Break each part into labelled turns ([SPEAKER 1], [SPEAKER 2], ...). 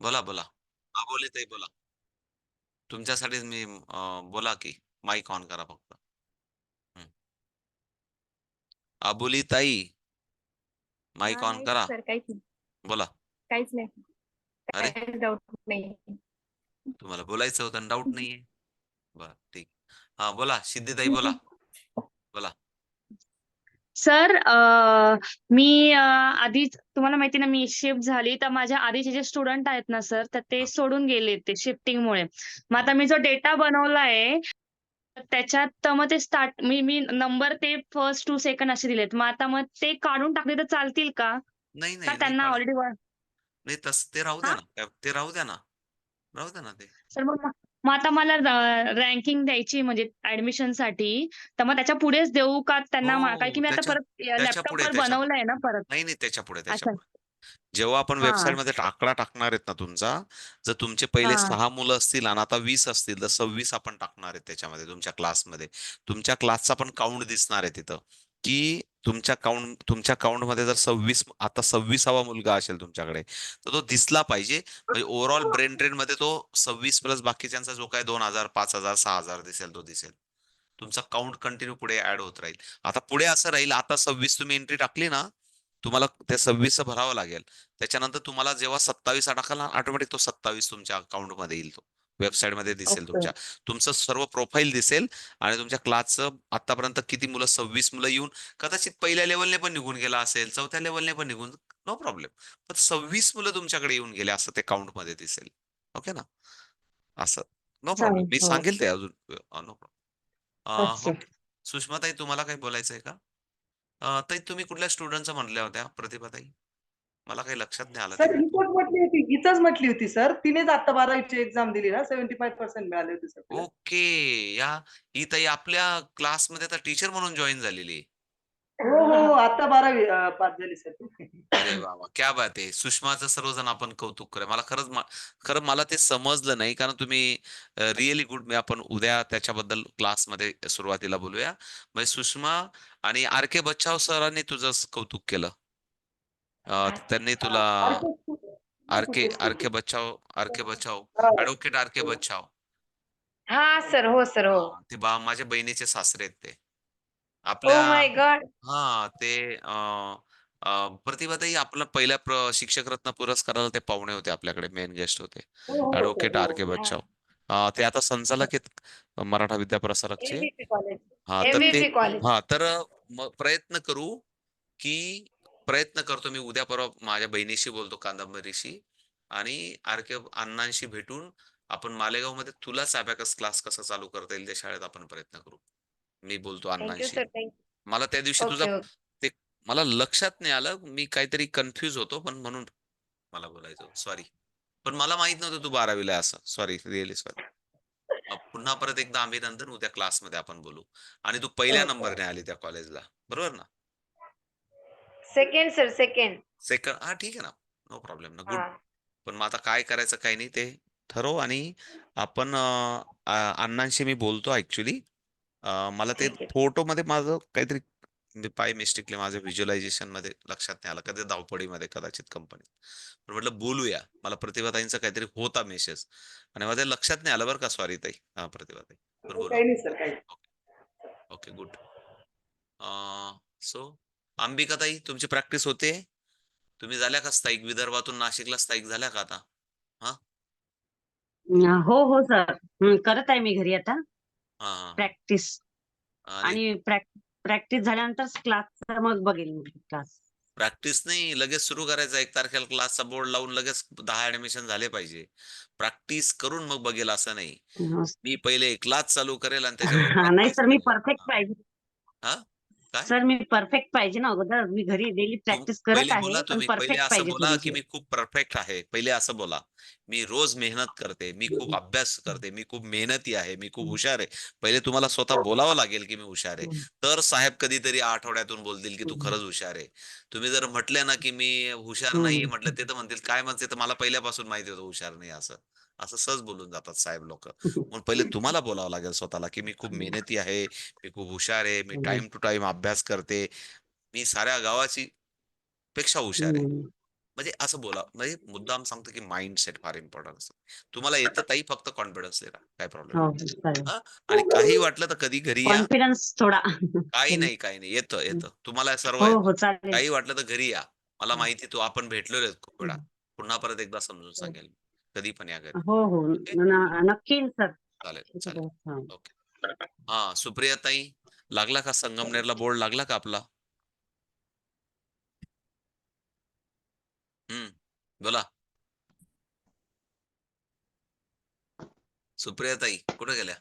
[SPEAKER 1] बोला बोला. अबोली ताई बोला. तुमच्यासाठीच मी बोला की माईक ऑन करा फक्त. हं. अबोली ताई माईक
[SPEAKER 2] हा
[SPEAKER 1] ऑन
[SPEAKER 2] नाही
[SPEAKER 1] करा.
[SPEAKER 2] सर, काहीच नाही.
[SPEAKER 1] बोला.
[SPEAKER 2] काहीच नाही.
[SPEAKER 1] अरे
[SPEAKER 2] काहीच डाऊट नाही.
[SPEAKER 1] तुम्हाला बोलायचं होतं आणि डाऊट नाहीये. बरं ठीक. हा बोला सिद्धीताई बोला. बोला.
[SPEAKER 2] सर, मी आधीच तुम्हाला माहिती ना, मी शिफ्ट झाली, तर माझ्या आधीचे जे स्टुडंट आहेत ना सर, तर ते
[SPEAKER 1] हं,
[SPEAKER 2] सोडून गेले ते शिफ्टिंगमुळे. मग
[SPEAKER 1] हं.
[SPEAKER 2] आता मी जो डेटा बनवला आहे, तर त्याच्यात तर मग ते स्टार्ट मी मी नंबर ते फर्स्ट टू सेकंड असे दिलेत. मग आता मग ते काढून टाकले तर चालतील का?
[SPEAKER 1] नाही,
[SPEAKER 2] का
[SPEAKER 1] नाही, नाही
[SPEAKER 2] त्यांना
[SPEAKER 1] काढा.
[SPEAKER 2] ऑलरेडी
[SPEAKER 1] नाही तसं ते राहू द्या
[SPEAKER 2] हां?
[SPEAKER 1] ना. ते राहू द्या ना. राहू द्या ना ते.
[SPEAKER 2] सर मग मग मग आता मला रँकिंग द्यायची म्हणजे ॲडमिशनसाठी, तर मग त्याच्या पुढेच देऊ का त्यांना कारण की
[SPEAKER 1] हो,
[SPEAKER 2] मी आता परत
[SPEAKER 1] त्याच्यापुढे,
[SPEAKER 2] लॅपटॉपवर
[SPEAKER 1] त्याच्यापुढे.
[SPEAKER 2] बनवलंय ना परत.
[SPEAKER 1] नाही, नाही त्याच्यापुढे,
[SPEAKER 2] अच्छा.
[SPEAKER 1] त्याच्यापुढे. जेव्हा आपण
[SPEAKER 2] हां,
[SPEAKER 1] वेबसाईटमध्ये आकडा टाकणार आहेत ना तुमचा, जर तुमचे पहिले
[SPEAKER 2] हां.
[SPEAKER 1] 6 मुलं असतील आणि आता 20 असतील, तर 26 आपण टाकणार आहेत त्याच्यामध्ये तुमच्या क्लासमध्ये. तुमच्या क्लासचा पण काउंट दिसणार आहे तिथं, की तुमच्या काउंटमध्ये जर 26 आता 26वा मुलगा असेल तुमच्याकडे, तर तो दिसला पाहिजे. म्हणजे ओव्हरऑल ब्रेन ड्रेनमध्ये तो 26 प्लस बाकीच्यांचा जो काही 2,000, 5,000, 6,000 दिसेल तो दिसेल. तुमचा काउंट कंटिन्यू पुढे ऍड होत राहील. आता पुढे असं राहील, आता 26 तुम्ही एंट्री टाकली ना, तुम्हाला त्या 26 भरावं लागेल. त्याच्यानंतर तुम्हाला जेव्हा 27 टाकाल ना, ऑटोमॅटिक तो 27 तुमच्या अकाउंटमध्ये येईल तो. वेबसाईटमध्ये दिसेल
[SPEAKER 2] ओके.
[SPEAKER 1] तुमच्या. तुमचं सर्व प्रोफाईल दिसेल आणि तुमच्या क्लासचं आतापर्यंत किती मुलं 26 मुलं येऊन कदाचित पहिल्या लेव्हलने पण निघून गेला असेल, चौथ्या लेव्हलने पण निघून नो प्रॉब्लेम. पण 26 मुलं तुमच्याकडे येऊन गेले असं ते काउंटमध्ये दिसेल. ओके ना? असं. No problem.
[SPEAKER 2] चालेल.
[SPEAKER 1] मी
[SPEAKER 2] हो.
[SPEAKER 1] सांगेल ते अजून नो प्रॉब्लेम.
[SPEAKER 2] अच्छा.
[SPEAKER 1] हो. सुषमाताई तुम्हाला काही बोलायचंय का? ताई तुम्ही कुठल्या स्टुडंटचं म्हणल्या होत्या प्रतिभाताई? मला काही लक्षात नाही आलं ते
[SPEAKER 3] सर
[SPEAKER 1] कुठलं.
[SPEAKER 3] रिपोर्ट म्हटली होती, गीताच म्हटली होती सर. तिनेच आता 12वीची एक्झाम दिली ना, 75% मिळाले होते सर तिला.
[SPEAKER 1] ओके. या ही ताई आपल्या क्लासमध्ये आता टीचर म्हणून जॉइन झालेली आहे.
[SPEAKER 3] हो, हो, हो. आता 12वी पास झाली सर ती.
[SPEAKER 1] अरे वाह, वाह! क्या बात है! सुषमाचं सर्वजण आपण कौतुक करूया. मला खरं मला ते समजलं नाही कारण तुम्ही रिअली गुड. मी आपण उद्या त्याच्याबद्दल क्लासमध्ये सुरुवातीला बोलूया. म्हणजे सुषमा आणि आर.के. बच्छाव सरांनी तुझं कौतुक केलं. त्यांनी तुला R K. Bachhav, advocate R K. Bachhav.
[SPEAKER 4] हां, सर. हो, सर. हो.
[SPEAKER 1] हां, ते माझ्या बहिणीचे सासरे आहेत ते. आपल्या
[SPEAKER 4] ओह माय गॉड!
[SPEAKER 1] हां, ते अ, अ, प्रतिभाताई आपला पहिल्या शिक्षक रत्न पुरस्काराला ते पाहुणे होते आपल्याकडे, मेन गेस्ट होते.
[SPEAKER 3] हो, हो सर.
[SPEAKER 1] ॲडव्होकेट
[SPEAKER 3] हो.
[SPEAKER 1] आर.के.
[SPEAKER 4] हां.
[SPEAKER 1] बच्छाव. ते आता संचालक आहेत मराठा विद्याप्रसारकचे.
[SPEAKER 4] M-V-P college.
[SPEAKER 1] हां, तर ते
[SPEAKER 4] एम-व्ही-पी कॉलेज.
[SPEAKER 1] हां, तर मग प्रयत्न करू, की प्रयत्न करतो मी उद्या परवा माझ्या बहिणीशी बोलतो कादंबरीशी आणि आर.के. अण्णांशी भेटून आपण मालेगावमध्ये तुलाच अबॅकस क्लास कसा चालू करता येईल त्या शाळेत आपण प्रयत्न करू. मी बोलतो
[SPEAKER 4] थँक यू
[SPEAKER 1] अण्णांशी.
[SPEAKER 4] सर. थँक
[SPEAKER 1] मला त्या दिवशी तुझा
[SPEAKER 4] ओके, ओके.
[SPEAKER 1] ते मला लक्षात नाही आलं. मी काहीतरी कन्फ्यूज होतो, पण म्हणून मला बोलायचं होतं. सॉरी. पण मला माहीत नव्हतं तू 12वी आहे असं. Sorry, really sorry. पुन्हा परत एकदा आम्ही नंतर उद्या क्लासमध्ये आपण बोलू. आणि तू पहिल्या
[SPEAKER 4] ओके.
[SPEAKER 1] नंबरने आली त्या कॉलेजला. बरोबर ना?
[SPEAKER 4] Second sir, second.
[SPEAKER 1] सेकंड हां, ठीक आहे ना. नो प्रॉब्लेम ना. गुड.
[SPEAKER 4] हां.
[SPEAKER 1] पण मग आता काय करायचं काय नाही ते ठरव आणि आपण अण्णांशी मी बोलतो ॲक्चुअली. मला ते
[SPEAKER 4] ठीक आहे.
[SPEAKER 1] फोटोमध्ये माझं काहीतरी मी बाय मिस्टेकली माझं व्हिज्युअलायझेशनमध्ये लक्षात नाही आलं. कधी धावपळीमध्ये कदाचित कंपनीत. पण म्हटलं बोलूया. मला प्रतिभाताईंचा काहीतरी होता मेसेज आणि माझ्या लक्षात नाही आलं बरं का. सॉरी ताई. हां, प्रतिभाताई. पण बोलू
[SPEAKER 3] काही
[SPEAKER 1] आपण.
[SPEAKER 3] नाही सर, काही नाही.
[SPEAKER 1] ओके. Okay, good. सो अंबिकाताई तुमची प्रॅक्टिस होते? तुम्ही झाल्या का स्थायिक? विदर्भातून नाशिकला स्थायिक झाल्या का आता? हां?
[SPEAKER 2] हो, हो सर. करत आहे मी घरी आता
[SPEAKER 1] हां, हां, हां.
[SPEAKER 2] प्रॅक्टिस
[SPEAKER 1] आणि
[SPEAKER 2] आणि प्रॅक्टिस झाल्यानंतर क्लासचा मग बघेल मी क्लास.
[SPEAKER 1] प्रॅक्टिस नाही, लगेच सुरू करायचा. 1 तारखेला क्लासचा बोर्ड लावून लगेच 10 ॲडमिशन झाले पाहिजे. प्रॅक्टिस करून मग बघेल असं नाही. मी पहिले क्लास चालू करेल आणि त्याच्यावर
[SPEAKER 2] हां, नाही
[SPEAKER 1] प्रॅक्टिस
[SPEAKER 2] सर, मी
[SPEAKER 1] करेल.
[SPEAKER 2] परफेक्ट
[SPEAKER 1] हां.
[SPEAKER 2] पाहिजे.
[SPEAKER 1] हां? काय?
[SPEAKER 2] सर, मी परफेक्ट पाहिजे ना अगोदर. मी घरी डेली प्रॅक्टिस करत
[SPEAKER 1] पहिले
[SPEAKER 2] आहे,
[SPEAKER 1] बोला
[SPEAKER 2] पण
[SPEAKER 1] तुम्ही. पहिले
[SPEAKER 2] परफेक्ट
[SPEAKER 1] असं
[SPEAKER 2] पाहिजे
[SPEAKER 1] बोला, की
[SPEAKER 2] थोडीशी.
[SPEAKER 1] मी खूप परफेक्ट आहे. पहिले असं बोला. मी रोज मेहनत करते. मी खूप अभ्यास करते. मी खूप मेहनती आहे. मी खूप हुशार आहे. पहिले तुम्हाला स्वतः बोलावं लागेल, की मी हुशार आहे. तर साहेब कधीतरी आठवड्यातून बोलतील, की तू खरंच हुशार आहे. तुम्ही जर म्हटले ना, की मी हुशार नाही म्हटलं, ते तर म्हणतील काय म्हणते, तर मला पहिल्यापासून माहिती होतं हुशार नाही असं. असं सहज बोलून जातात साहेब लोकं. म्हणून पहिले तुम्हाला बोलावं लागेल स्वतःला, की मी खूप मेहनती आहे. मी खूप हुशार आहे. मी टाईम टू टाईम अभ्यास करते. मी साऱ्या गावाची पेक्षा हुशार आहे. म्हणजे असं बोला, म्हणजे मुद्दाम सांगतो की माइंडसेट फार इम्पॉर्टंट असतं. तुम्हाला येतं ताई, फक्त कॉन्फिडन्स देता, काय प्रॉब्लेम
[SPEAKER 5] हो
[SPEAKER 1] नाही.
[SPEAKER 5] चालेल.
[SPEAKER 1] हा, आणि काही वाटलं तर कधी घरी या.
[SPEAKER 5] कॉन्फिडन्स थोडा.
[SPEAKER 1] काही नाही, काही नाही, येतं तुम्हाला सर्व
[SPEAKER 5] हो
[SPEAKER 1] येतं.
[SPEAKER 5] हो चालेल.
[SPEAKER 1] काही वाटलं तर घरी या. मला
[SPEAKER 5] हो.
[SPEAKER 1] माहिती तू आपण भेटलेलो आहेत खूप वेळा. पुन्हा परत एकदा समजून सांगेल. कधी पण या घरी.
[SPEAKER 5] हो हो
[SPEAKER 1] ओके?
[SPEAKER 5] नक्की सर.
[SPEAKER 1] चालेल, चालेल.
[SPEAKER 5] हा.
[SPEAKER 1] ओके. हा, सुप्रिया ताई, लागला का संगमनेरला बोर्ड लागला का आपला? बोला. सुप्रिया ताई कुठे गेल्या?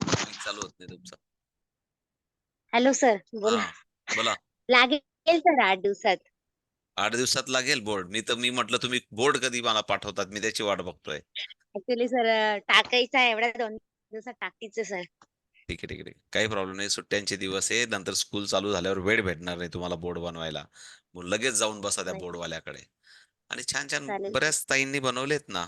[SPEAKER 1] माईक चालू होत नाही तुमचा.
[SPEAKER 6] हॅलो सर, बोला.
[SPEAKER 1] हा, बोला.
[SPEAKER 6] लागेल सर 8 दिवसात.
[SPEAKER 1] 8 दिवसात लागेल बोर्ड. मी म्हटलं तुम्ही बोर्ड कधी मला पाठवतात, मी त्याची वाट बघतोय.
[SPEAKER 6] ऍक्च्युली सर टाकायचं आहे, एवढ्या 2 दिवसात टाकायचं सर.
[SPEAKER 1] ठीक आहे, ठीक आहे, ठीक आहे. काही प्रॉब्लेम नाही. सुट्ट्यांचे दिवस आहे. नंतर स्कूल चालू झाल्यावर वेळ भेटणार नाही तुम्हाला बोर्ड बनवायला. मग लगेच जाऊन बसा त्या
[SPEAKER 6] नाही,
[SPEAKER 1] बोर्डवाल्याकडे. आणि छान छान
[SPEAKER 6] चालेल सर.
[SPEAKER 1] बऱ्याच ताईंनी बनवलेत ना.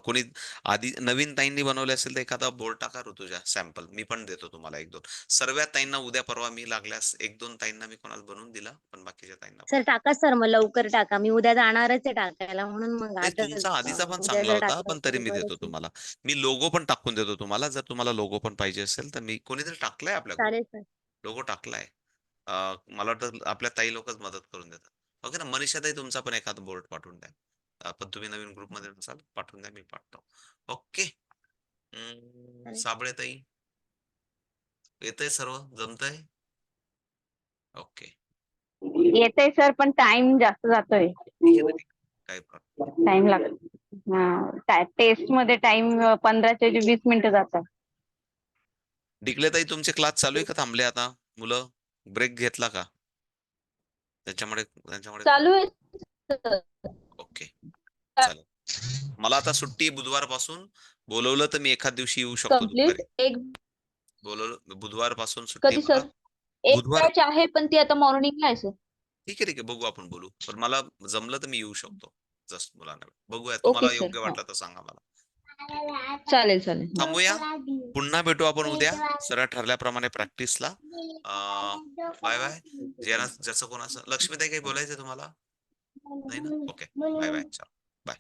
[SPEAKER 1] कोणी आधी नवीन ताईंनी बनवले असेल तर एखादा बोर्ड टाका ऋतुजा, सॅम्पल मी पण देतो तुम्हाला 1-2. सर्व ताईंना उद्या परवा मी लागल्यास 1-2 ताईंना मी कोणाला बनवून दिला, पण बाकीच्या ताईंना
[SPEAKER 6] सर टाका सर, मग लवकर टाका. मी उद्या जाणारच आहे टाकायला, म्हणून मग
[SPEAKER 1] नाही,
[SPEAKER 6] आजच
[SPEAKER 1] तुमचा आधीचा पण
[SPEAKER 6] उद्या
[SPEAKER 1] चांगला
[SPEAKER 6] जर
[SPEAKER 1] होता,
[SPEAKER 6] टाकलं
[SPEAKER 1] पण तरी
[SPEAKER 6] तर
[SPEAKER 1] मी देतो
[SPEAKER 6] बरंच आहे.
[SPEAKER 1] तुम्हाला. मी लोगो पण टाकून देतो तुम्हाला. जर तुम्हाला लोगो पण पाहिजे असेल तर मी कोणीतरी टाकलाय आपल्या ग्रुप
[SPEAKER 6] चालेल सर.
[SPEAKER 1] लोगो टाकलाय. मला वाटतं आपल्या ताई लोकच मदत करून देतात. ओके ना, मनीषा ताई तुमचा पण एखादा बोर्ड पाठवून द्या. पण तुम्ही नवीन ग्रुपमध्ये नसाल, पाठवून द्या, मी पाठवतो. ओके.
[SPEAKER 6] चालेल.
[SPEAKER 1] साबळे ताई, येतंय सर्व, जमतंय? ओके.
[SPEAKER 7] येतंय सर, पण टाइम जास्त जातोय.
[SPEAKER 1] ठीक आहे ना, ठीक आहे. काय प्रॉब्लेम.
[SPEAKER 7] टाइम लागतो. टेस्ट मध्ये टाइम 15 ते 20 मिनिटं जातात.
[SPEAKER 1] डिकले ताई, तुमचे क्लास चालू आहे का थांबले आता? मुलं ब्रेक घेतला का? त्यांच्यामुळे
[SPEAKER 7] चालू आहे सर.
[SPEAKER 1] ओके, चालेल. मला आता सुट्टी बुधवारपासून. बोलवलं तर मी एखाद दिवशी येऊ शकतो दुपारी.
[SPEAKER 7] कंप्लीट एक
[SPEAKER 1] बोलवलं बुधवारपासून सुट्टी
[SPEAKER 7] कधी
[SPEAKER 1] मला.
[SPEAKER 7] सर? एक
[SPEAKER 1] बुधवार.
[SPEAKER 7] बॅच आहे, पण ती आता मॉर्निंगला आहे सर.
[SPEAKER 1] ठीक आहे, ठीक आहे. बघू, आपण बोलू. पण मला जमलं तर मी येऊ शकतो. जस्ट मुलांना बघूया.
[SPEAKER 7] ओके
[SPEAKER 1] तुम्हाला
[SPEAKER 7] सर.
[SPEAKER 1] योग्य वाटलं तर सांगा मला.
[SPEAKER 7] चालेल चालेल.
[SPEAKER 1] थांबूया. पुन्हा भेटू आपण उद्या सरळ ठरल्याप्रमाणे प्रॅक्टिसला. Bye bye. ज्याचं कोणाचं. लक्ष्मीताई, काही बोलायचं तुम्हाला? नाही ना? ओके. Bye bye. चला. बाय.